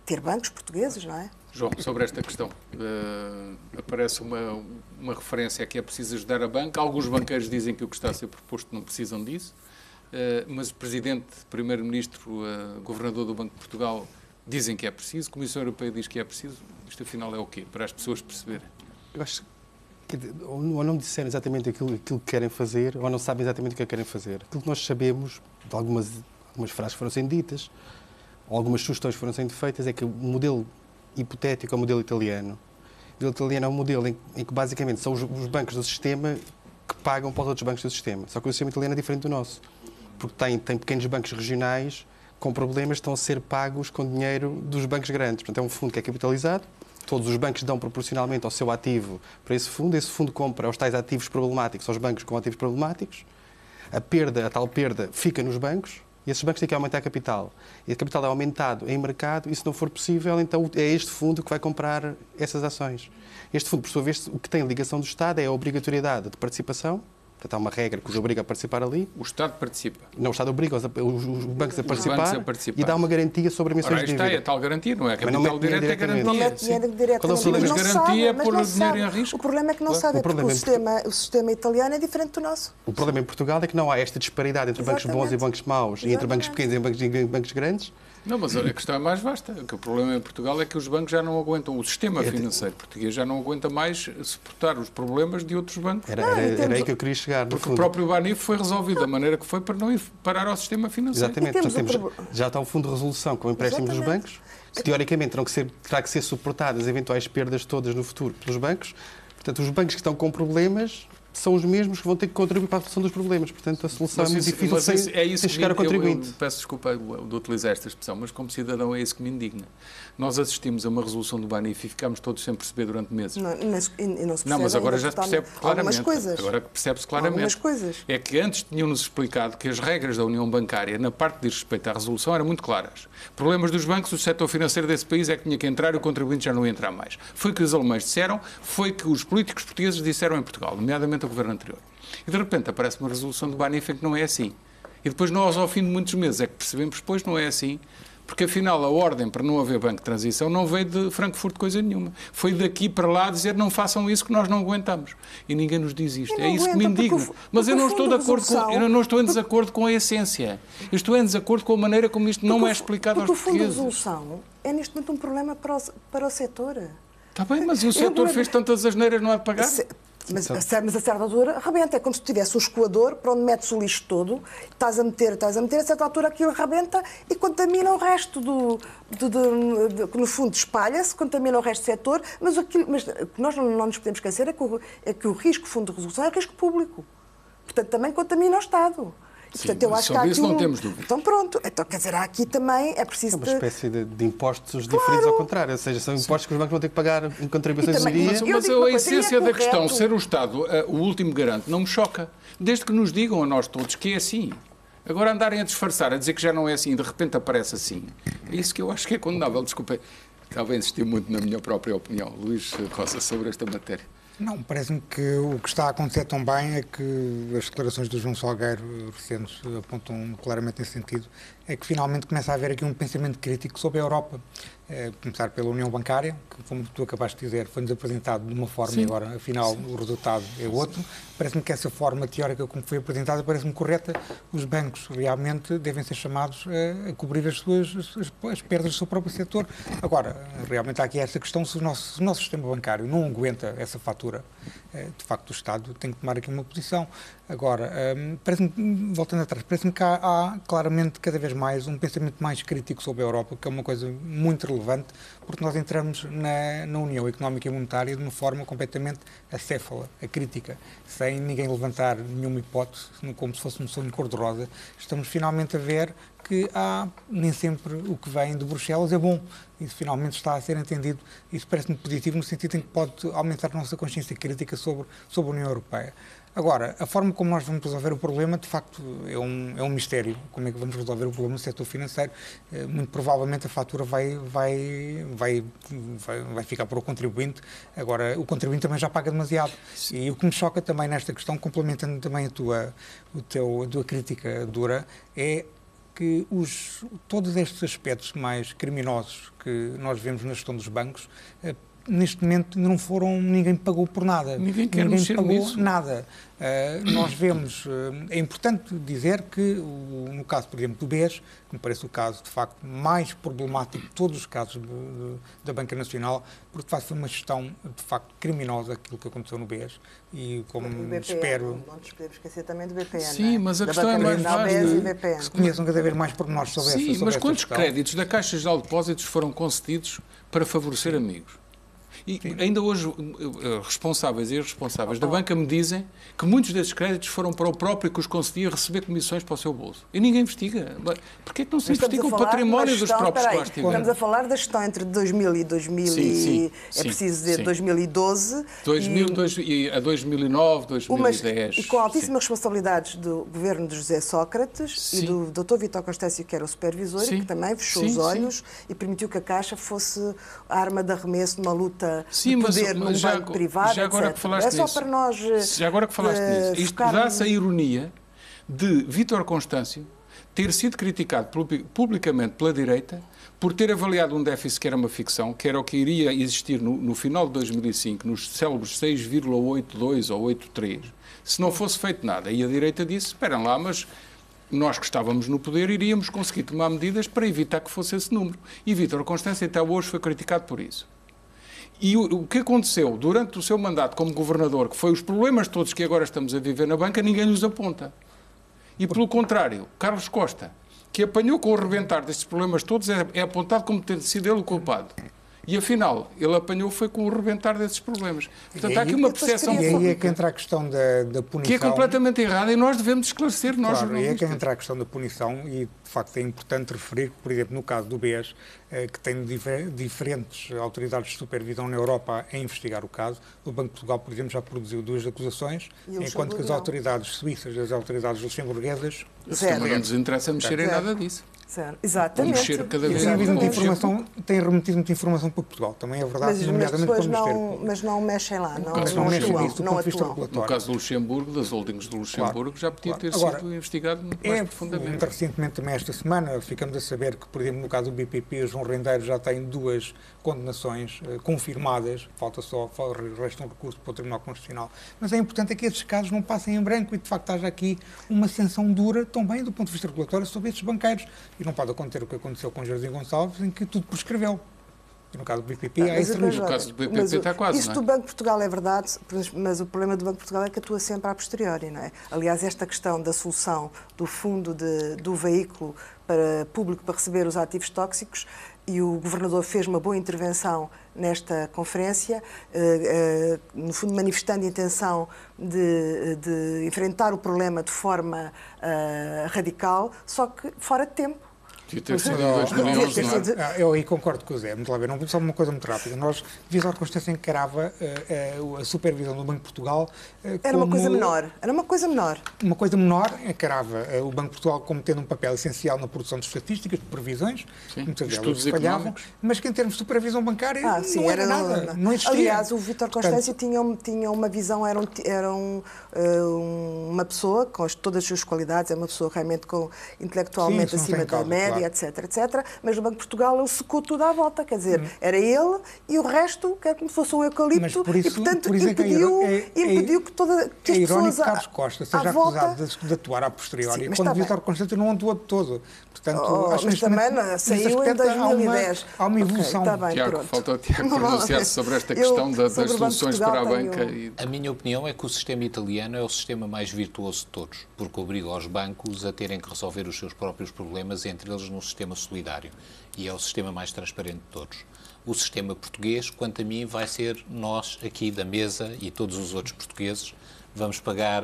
ter bancos portugueses, não é? João, sobre esta questão, aparece uma referência a que é preciso ajudar a banca. Alguns banqueiros dizem que o que está a ser proposto não precisam disso. Mas o Presidente, Primeiro-Ministro, Governador do Banco de Portugal dizem que é preciso, a Comissão Europeia diz que é preciso. Isto afinal é o quê? Para as pessoas perceberem. Eu acho que ou não disseram exatamente aquilo que querem fazer, ou não sabem exatamente o que querem fazer. Aquilo que nós sabemos, de algumas frases foram sendo ditas, ou algumas sugestões foram sendo feitas, é que o modelo hipotético é o modelo italiano. O modelo italiano é um modelo em que basicamente são os bancos do sistema que pagam para os outros bancos do sistema. Só que o sistema italiano é diferente do nosso. Porque tem pequenos bancos regionais com problemas que estão a ser pagos com dinheiro dos bancos grandes. Portanto, é um fundo que é capitalizado, todos os bancos dão proporcionalmente ao seu ativo para esse fundo compra os tais ativos problemáticos aos bancos com ativos problemáticos, a tal perda fica nos bancos e esses bancos têm que aumentar a capital. E a capital é aumentado em mercado e, se não for possível, então é este fundo que vai comprar essas ações. Este fundo, por sua vez, o que tem ligação do Estado é a obrigatoriedade de participação Portanto, há uma regra que os obriga a participar ali. O Estado participa. Não, o Estado obriga os bancos a participar e dá uma garantia sobre emissões de dívida. Ora, é tal garantia, não é? Capital direto é garantia. Não mete dinheiro diretamente. Mas garantia é pôr o dinheiro em risco. O problema é que não sabe, porque o sistema italiano é diferente do nosso. O problema em Portugal é que não há esta disparidade entre bancos bons e bancos maus, e entre bancos pequenos e bancos grandes. Não, mas a questão é mais vasta. O problema em Portugal é que os bancos já não aguentam, o sistema financeiro português já não aguenta mais suportar os problemas de outros bancos. Era aí que eu queria chegar. Porque o próprio Banif foi resolvido da maneira que foi para não ir parar ao sistema financeiro. Exatamente. Já está o fundo de resolução com empréstimos dos bancos, que teoricamente terá que ser suportadas as eventuais perdas todas no futuro pelos bancos. Portanto, os bancos que estão com problemas são os mesmos que vão ter que contribuir para a solução dos problemas. Portanto, a solução é muito difícil sem chegar ao contribuinte. Eu peço desculpa de utilizar esta expressão, mas como cidadão é isso que me indigna. Nós assistimos a uma resolução do Banif e ficámos todos sem perceber durante meses. Não, mas agora já se percebe claramente. Agora percebe-se claramente. Algumas coisas. É que antes tinham-nos explicado que as regras da União Bancária, na parte de respeito à resolução, eram muito claras. Problemas dos bancos, o setor financeiro desse país é que tinha que entrar e o contribuinte já não ia entrar mais. Foi o que os alemães disseram, foi que os políticos portugueses disseram em Portugal, nomeadamente o governo anterior. E de repente aparece uma resolução do Banif em que não é assim. E depois nós, ao fim de muitos meses, é que percebemos que depois não é assim, porque afinal a ordem para não haver banco de transição não veio de Frankfurt coisa nenhuma. Foi daqui para lá dizer não façam isso que nós não aguentamos. E ninguém nos diz isto. É isso que me indigna. Mas eu não estou de acordo eu não estou em desacordo com a essência. Eu estou em desacordo com a maneira como isto não é explicado aos portugueses. Porque o fundo de resolução é neste momento um problema para o setor. Está bem, mas e o setor fez tantas asneiras, não há de pagar? Mas a certa altura arrebenta. É como se tivesse um escoador para onde metes o lixo todo, estás a meter, a certa altura aquilo arrebenta e contamina o resto que no fundo espalha-se, contamina o resto do setor, mas o que nós não nos podemos esquecer é que o risco fundo de resolução é risco público. Portanto, também contamina o Estado. Sim, portanto, eu acho que há aqui não temos dúvida. Então pronto, então quer dizer, aqui também é preciso... É uma espécie de impostos diferentes ao contrário, ou seja, são impostos que os bancos vão ter que pagar em contribuições de dia. Mas a essência da questão, ser o Estado o último garante, não me choca. Desde que nos digam a nós todos que é assim. Agora andarem a disfarçar, a dizer que já não é assim e de repente aparece assim, é isso que eu acho que é condenável. Desculpe, estava a insistir muito na minha própria opinião, Luís Roça, sobre esta matéria. Não, parece-me que o que está a acontecer tão bem é que as declarações do João Salgueiro recentes apontam claramente nesse sentido, é que finalmente começa a haver aqui um pensamento crítico sobre a Europa. Começar pela União Bancária, que, como tu acabaste de dizer, foi-nos apresentado de uma forma. Sim. E agora, afinal, o resultado é outro. Parece-me que essa forma teórica como foi apresentada parece-me correta. Os bancos realmente devem ser chamados a cobrir as perdas do seu próprio setor. Agora, realmente há aqui essa questão, se o nosso sistema bancário não aguenta essa fatura, de facto o Estado tem que tomar aqui uma posição. Agora, parece-me, voltando atrás, parece-me que há claramente cada vez mais um pensamento mais crítico sobre a Europa, que é uma coisa muito relevante, porque nós entramos na União Económica e Monetária de uma forma completamente acéfala, acrítica, sem ninguém levantar nenhuma hipótese, como se fosse um sonho cor-de-rosa. Estamos finalmente a ver que nem sempre o que vem de Bruxelas é bom. Isso finalmente está a ser entendido. Isso parece-me positivo no sentido em que pode aumentar a nossa consciência crítica sobre a União Europeia. Agora, a forma como nós vamos resolver o problema, de facto, é um mistério. Como é que vamos resolver o problema no setor financeiro? Muito provavelmente a fatura vai ficar para o contribuinte. Agora, o contribuinte também já paga demasiado. E o que me choca também nesta questão, complementando também a tua crítica dura, é que todos estes aspectos mais criminosos que nós vemos na gestão dos bancos, neste momento ninguém pagou por nada. Ninguém pagou nisso. Nada. Nós vemos, é importante dizer que, no caso, por exemplo, do BES, que me parece o caso, de facto, mais problemático de todos os casos da Banca Nacional, porque, de facto, foi uma gestão, de facto, criminosa aquilo que aconteceu no BES. E como BPN, espero... Não nos podemos esquecer também do BPN. Sim, mas a questão é mais vasta. Que se conheçam cada vez mais pormenores sobre essa questão. Sim, mas quantos créditos da Caixa Geral de Depósitos foram concedidos para favorecer amigos? E ainda hoje, responsáveis e irresponsáveis da banca me dizem que muitos desses créditos foram para o próprio que os conseguia receber comissões para o seu bolso. E ninguém investiga. Porquê é que não se investiga o património dos próprios que lá estiveram? Estamos a falar da gestão entre 2000 e 2000 é preciso dizer 2012. A 2009, 2010. E com altíssimas responsabilidades do governo de José Sócrates e do Dr. Vítor Constâncio, que era o supervisor, e que também fechou os olhos e permitiu que a Caixa fosse a arma de arremesso numa luta falta Sim, de poder num banco privado, já agora etc. que falaste É só nisso, para nós... Já agora que falaste nisso, isto dá-se a ironia de Vítor Constâncio ter sido criticado publicamente pela direita por ter avaliado um déficit que era uma ficção, que era o que iria existir no final de 2005, nos célebres 6,82 ou 83, se não fosse feito nada. E a direita disse, esperem lá, mas nós que estávamos no poder iríamos conseguir tomar medidas para evitar que fosse esse número. E Vítor Constâncio até hoje foi criticado por isso. E o que aconteceu durante o seu mandato como governador, que foi os problemas todos que agora estamos a viver na banca, ninguém nos aponta. E, pelo contrário, Carlos Costa, que apanhou com o rebentar destes problemas todos, é apontado como tendo sido ele o culpado. E, afinal, ele apanhou foi com o rebentar desses problemas. Portanto, há aqui uma percepção pública. E aí é que pública entra a questão da punição. Que é completamente errada e nós devemos esclarecer. Nós Claro, aí é que entra a questão da punição e, de facto, é importante referir que, por exemplo, no caso do BES, que tem diferentes autoridades de supervisão na Europa a investigar o caso, o Banco de Portugal, por exemplo, já produziu 2 acusações, enquanto que as autoridades suíças e as autoridades luxemburguesas... Também não nos interessa mexer em nada disso. Exatamente. Mexer cada vez tem remetido muita informação para Portugal, também é verdade, nomeadamente para o mas não mexem lá, não atuam. No caso do Luxemburgo, das holdings do Luxemburgo, já podia ter sido investigado muito mais profundamente. Muito recentemente, também esta semana, ficamos a saber que, por exemplo, no caso do BPP, João Rendeiro já tem 2 condenações confirmadas, resta um recurso para o Tribunal Constitucional. Mas é importante que estes casos não passem em branco e, de facto, haja aqui uma sanção dura, também do ponto de vista regulatório, sobre estes banqueiros. E não pode acontecer o que aconteceu com Jardim Gonçalves, em que tudo prescreveu. E no caso do BPP, há esse risco. No caso do BPP está quase, isso do Banco de Portugal é verdade, mas o problema do Banco de Portugal é que atua sempre a posteriori, não é? Aliás, esta questão da solução do fundo do veículo público para receber os ativos tóxicos, e o Governador fez uma boa intervenção nesta conferência, no fundo manifestando a intenção de enfrentar o problema de forma radical, só que fora de tempo. Devia ter sido em 2011, não é? Eu aí concordo com o Zé, muito lá ver, só uma coisa muito rápida. Nós, Vítor Constâncio encarava a supervisão do Banco de Portugal era uma coisa menor. Era uma coisa menor. Uma coisa menor, encarava o Banco de Portugal como tendo um papel essencial na produção de estatísticas, de previsões, muitas delas falhavam, mas que em termos de supervisão bancária não era nada, não existia. Aliás, o Vítor Constâncio tinha uma visão, era uma pessoa com todas as suas qualidades, é uma pessoa realmente intelectualmente acima da média, etc, mas no Banco de Portugal ele secou tudo à volta, quer dizer, era ele e o resto, que é como se fosse um eucalipto, e portanto impediu que as pessoas que Carlos Costa seja acusado de atuar a posteriori, quando Vítor Constâncio não atuou de todo. Portanto, acho mas também saiu em 2010. Há uma evolução. Falta o Tiago pronunciar-se sobre esta questão das soluções para a banca. A minha opinião é que o sistema italiano é o sistema mais virtuoso de todos, porque obriga os bancos a terem que resolver os seus próprios problemas, entre eles num sistema solidário, e é o sistema mais transparente de todos. O sistema português, quanto a mim, vai ser nós aqui da mesa e todos os outros portugueses vamos pagar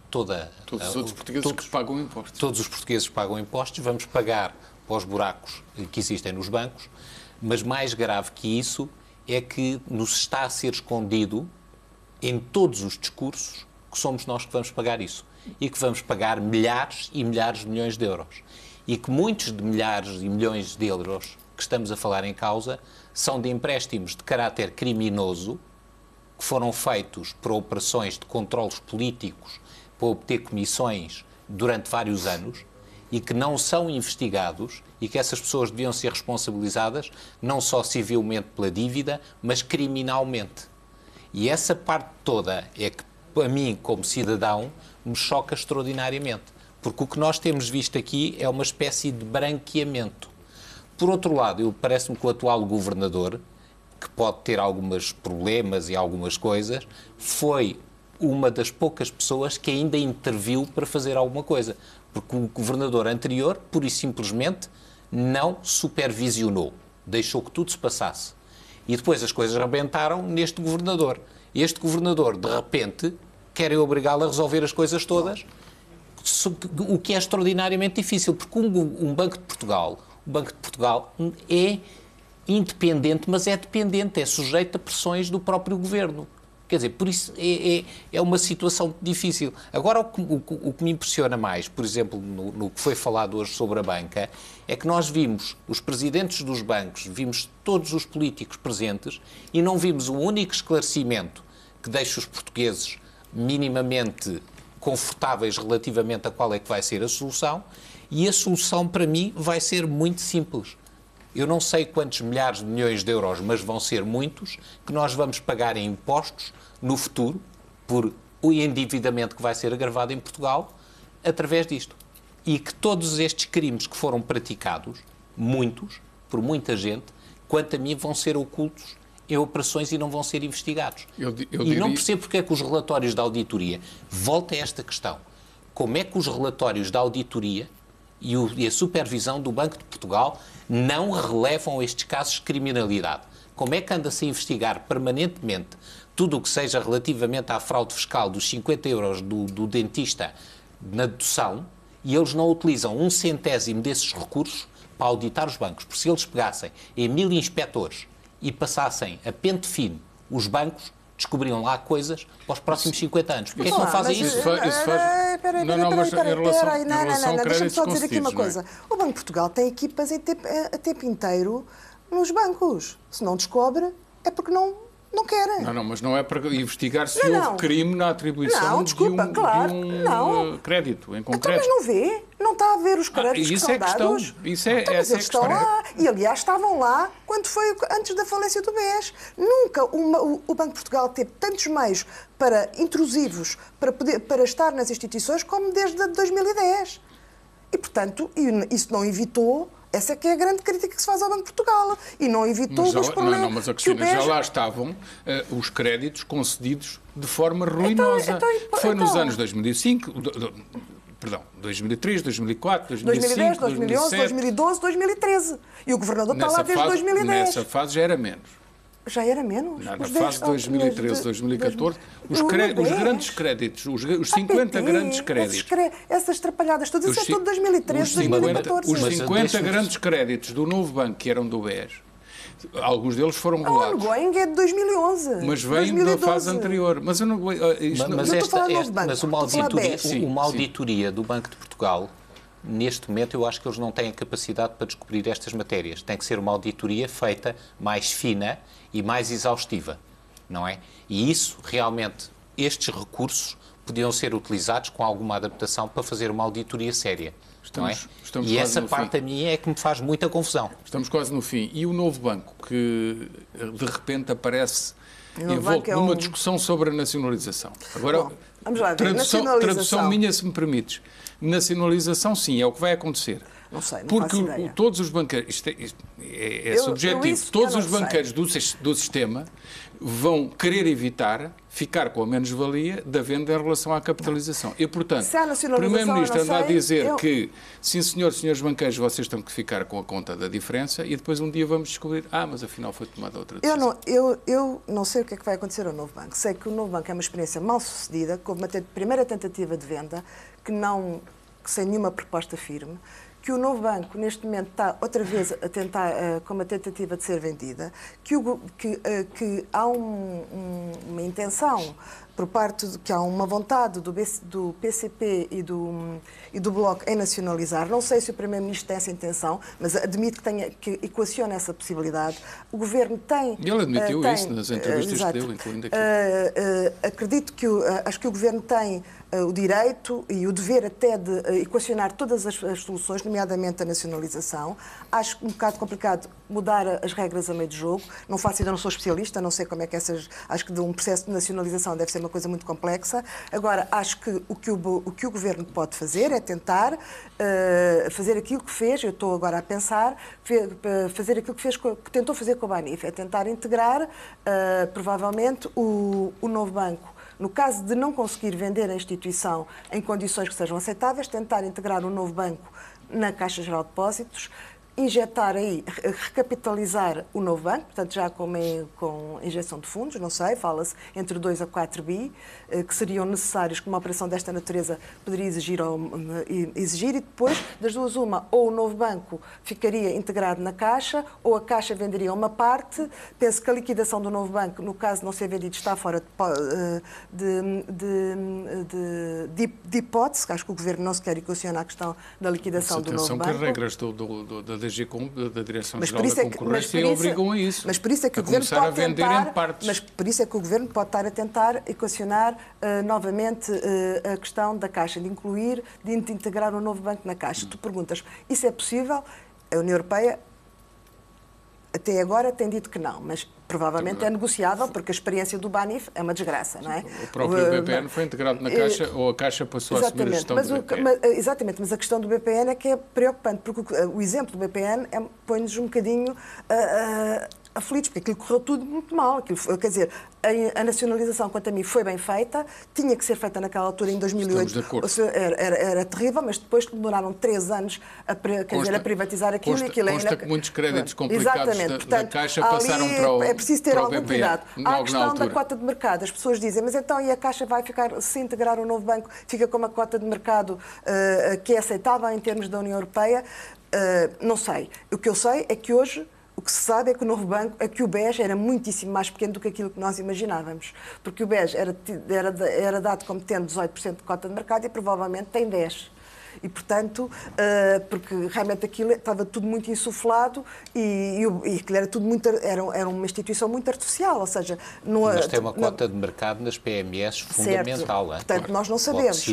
todos os outros portugueses que pagam impostos. Todos os portugueses pagam impostos, vamos pagar para os buracos que existem nos bancos, mas mais grave que isso é que nos está a ser escondido em todos os discursos que somos nós que vamos pagar isso e que vamos pagar milhares e milhares de milhões de euros. E que muitos de milhares e milhões de euros que estamos a falar em causa são de empréstimos de caráter criminoso que foram feitos para operações de controlos políticos para obter comissões durante vários anos e que não são investigados e que essas pessoas deviam ser responsabilizadas não só civilmente pela dívida, mas criminalmente. E essa parte toda é que, a mim, como cidadão, me choca extraordinariamente. Porque o que nós temos visto aqui é uma espécie de branqueamento. Por outro lado, parece-me que o atual governador, que pode ter alguns problemas e algumas coisas, foi uma das poucas pessoas que ainda interviu para fazer alguma coisa. Porque o governador anterior, pura e simplesmente, não supervisionou. Deixou que tudo se passasse. E depois as coisas rebentaram neste governador. Este governador, de repente, querem obrigá-lo a resolver as coisas todas, o que é extraordinariamente difícil, porque o Banco de Portugal é independente, mas é dependente, é sujeito a pressões do próprio governo. Quer dizer, por isso é uma situação difícil. Agora, o que me impressiona mais, por exemplo, no que foi falado hoje sobre a banca, é que nós vimos os presidentes dos bancos, vimos todos os políticos presentes e não vimos um único esclarecimento que deixe os portugueses minimamente confortáveis relativamente a qual é que vai ser a solução. E a solução, para mim, vai ser muito simples. Eu não sei quantos milhares de milhões de euros, mas vão ser muitos, que nós vamos pagar em impostos no futuro por o endividamento que vai ser agravado em Portugal através disto. E que todos estes crimes que foram praticados, muitos, por muita gente, quanto a mim, vão ser ocultos em operações e não vão ser investigados. E não percebo porque é que os relatórios da auditoria, volta a esta questão, como é que os relatórios da auditoria e a supervisão do Banco de Portugal não relevam estes casos de criminalidade? Como é que anda-se a investigar permanentemente tudo o que seja relativamente à fraude fiscal dos 50 euros do dentista na dedução e eles não utilizam 1/100º desses recursos para auditar os bancos? Porque se eles pegassem em 1000 inspectores e passassem a pente fino os bancos, descobriam lá coisas para os próximos 50 anos. Porquê é que não fazem isso? Deixa-me só dizer aqui uma coisa. O Banco de Portugal tem equipas a tempo inteiro nos bancos. Se não descobre, é porque não querem. Mas não é para investigar se houve crime na atribuição de um crédito em concreto. Então, mas não vê? Não está a ver os créditos que são dados? Isso é então, mas eles estão lá. E, aliás, estavam lá quando foi antes da falência do BES. Nunca o Banco de Portugal teve tantos meios intrusivos para estar nas instituições como desde 2010. E, portanto, isso não evitou. Essa é que é a grande crítica que se faz ao Banco de Portugal. E não evitou os problemas. Mas a Cristina, já lá estavam os créditos concedidos de forma ruinosa. Foi nos anos 2005, 2003, 2004, 2005, 2010, 2011, 2012, 2013. E o Governador está lá desde 2010. Nessa fase já era menos. Já era menos? Na fase de 2013, 2014, os grandes créditos, os 50 grandes créditos. Essas trapalhadas todas, isso é tudo 2013, 2014. Os 50 grandes créditos do novo banco, que eram do BES, alguns deles foram regulados. O ongoing é de 2011. Mas vem da fase anterior. Mas eu não... Mas uma auditoria do Banco de Portugal, neste momento, eu acho que eles não têm capacidade para descobrir estas matérias. Tem que ser uma auditoria feita mais fina e mais exaustiva, não é? E isso, realmente, estes recursos podiam ser utilizados com alguma adaptação para fazer uma auditoria séria. E essa parte a mim é que me faz muita confusão. Estamos quase no fim. E o novo banco, que de repente aparece envolto numa discussão sobre a nacionalização. Agora, vamos lá ver. Tradução minha, se me permites. Nacionalização, sim, é o que vai acontecer. Não sei, não porque faço ideia. Todos os banqueiros, isto é subjetivo, todos os banqueiros do sistema vão querer evitar ficar com a menos-valia da venda em relação à capitalização. E, portanto, o Primeiro-Ministro anda a dizer que, sim senhor, senhores banqueiros, vocês têm que ficar com a conta da diferença e depois um dia vamos descobrir, mas afinal foi tomada outra decisão. Eu não sei o que é que vai acontecer ao novo banco. Sei que o novo banco é uma experiência mal sucedida, com uma primeira tentativa de venda que sem nenhuma proposta firme, que o novo banco, neste momento, está outra vez a tentar, com uma tentativa de ser vendida, que há uma intenção por parte que há uma vontade do PCP e do Bloco em nacionalizar. Não sei se o Primeiro-Ministro tem essa intenção, mas admito que equaciona essa possibilidade. O Governo tem... Ele admitiu isso nas entrevistas que deu, incluindo aqui. Acredito acho que o Governo tem o direito e o dever até de equacionar todas as soluções, nomeadamente a nacionalização. Acho um bocado complicado mudar as regras a meio de jogo. Não faço ideia, não sou especialista, não sei como é que acho que de um processo de nacionalização deve ser uma coisa muito complexa. Agora, acho que o que o Governo pode fazer é tentar fazer aquilo que fez, eu estou agora a pensar, fazer aquilo que tentou fazer com a Banif, é tentar integrar, provavelmente, o novo banco. No caso de não conseguir vender a instituição em condições que sejam aceitáveis, tentar integrar o novo banco na Caixa Geral de Depósitos, injetar aí, recapitalizar o novo banco, portanto já com injeção de fundos, não sei, fala-se entre 2 a 4 bi, que seriam necessários que uma operação desta natureza poderia exigir e depois, das duas uma, ou o novo banco ficaria integrado na Caixa, ou a Caixa venderia uma parte. Penso que a liquidação do novo banco, no caso de não ser vendido, está fora de hipótese, acho que o Governo não se quer equacionar a questão da liquidação do novo banco. Atenção que as regras da DGCOM, da Direção-Geral da Concorrência, obrigam a isso. Mas por isso é que o Governo pode tentar, mas por isso é que o Governo pode estar a tentar equacionar novamente a questão da Caixa, de incluir, de integrar um novo banco na Caixa. Tu perguntas, isso é possível? A União Europeia até agora tem dito que não, mas provavelmente é negociável, porque a experiência do BANIF é uma desgraça, não é? O próprio BPN foi integrado na Caixa ou a Caixa passou a assumir a gestão do BPN? Exatamente, mas a questão do BPN é que é preocupante, porque o exemplo do BPN põe-nos um bocadinho aflitos, porque aquilo correu tudo muito mal. Quer dizer, a nacionalização, quanto a mim, foi bem feita, tinha que ser feita naquela altura, em 2008. Estamos de acordo. Era terrível, mas depois demoraram 3 anos a privatizar aquilo. Consta que muitos créditos complicados da Caixa passaram para o BPN. É preciso ter algum cuidado. Há a questão da cota de mercado. As pessoas dizem, mas então e a Caixa vai ficar, se integrar um novo banco, fica com uma cota de mercado que é aceitável em termos da União Europeia? Não sei. O que eu sei é que hoje o que se sabe é que o novo banco, que o BES era muitíssimo mais pequeno do que aquilo que nós imaginávamos. Porque o BES era dado como tendo 18% de cota de mercado e provavelmente tem 10%. E, portanto, porque realmente aquilo estava tudo muito insuflado e aquilo era tudo muito, era uma instituição muito artificial, ou seja... Mas tem uma cota de mercado nas PMS fundamental. Certo. Portanto, nós não sabemos.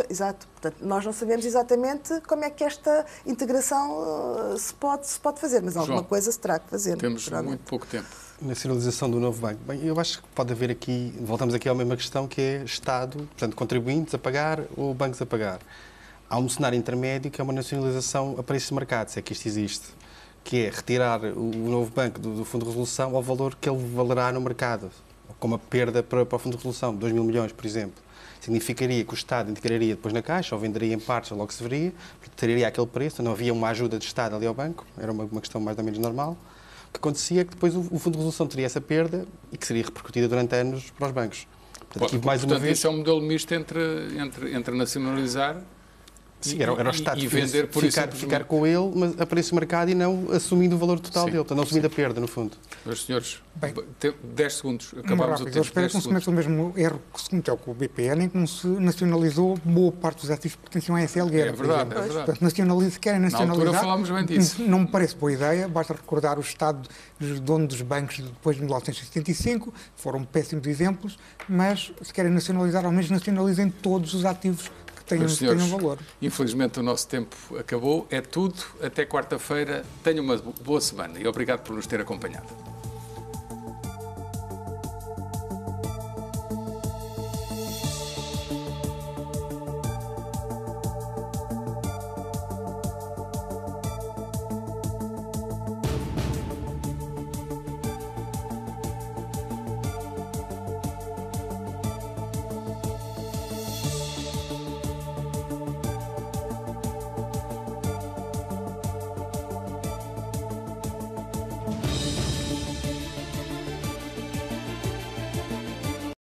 Exato. Portanto, nós não sabemos exatamente como é que esta integração se pode fazer, mas alguma coisa se terá que fazer. Temos muito pouco tempo. Nacionalização do novo banco. Bem, eu acho que pode haver aqui, voltamos aqui à mesma questão, que é Estado, portanto, contribuintes a pagar ou bancos a pagar. Há um cenário intermédio que é uma nacionalização a preço de mercado, se é que isto existe, que é retirar o novo banco do Fundo de Resolução ao valor que ele valerá no mercado, com uma perda para o Fundo de Resolução, 2 mil milhões, por exemplo. Significaria que o Estado integraria depois na Caixa, ou venderia em partes, ou logo se veria, teria aquele preço, não havia uma ajuda de Estado ali ao banco, era uma questão mais ou menos normal. O que acontecia é que depois o Fundo de Resolução teria essa perda e que seria repercutida durante anos para os bancos. Portanto, isso é um modelo misto entre nacionalizar Sim, era o Estado e vender por ficar com ele, mas a preço de mercado e não assumindo o valor total dele, portanto, não assumindo a perda, no fundo. Meus senhores, 10 segundos, acabamos o tempo. Eu espero que não se cometa o mesmo erro que se cometeu com o BPN, em que não se nacionalizou boa parte dos ativos que pertenciam à SLG. É verdade. Portanto, querem nacionalizar. Na altura falámos bem disso. Não me parece boa ideia, basta recordar o Estado dono dos bancos depois de 1975, foram péssimos exemplos, mas se querem nacionalizar, ao menos nacionalizem todos os ativos tenham valor. Infelizmente o nosso tempo acabou. É tudo. Até quarta-feira. Tenha uma boa semana e obrigado por nos ter acompanhado.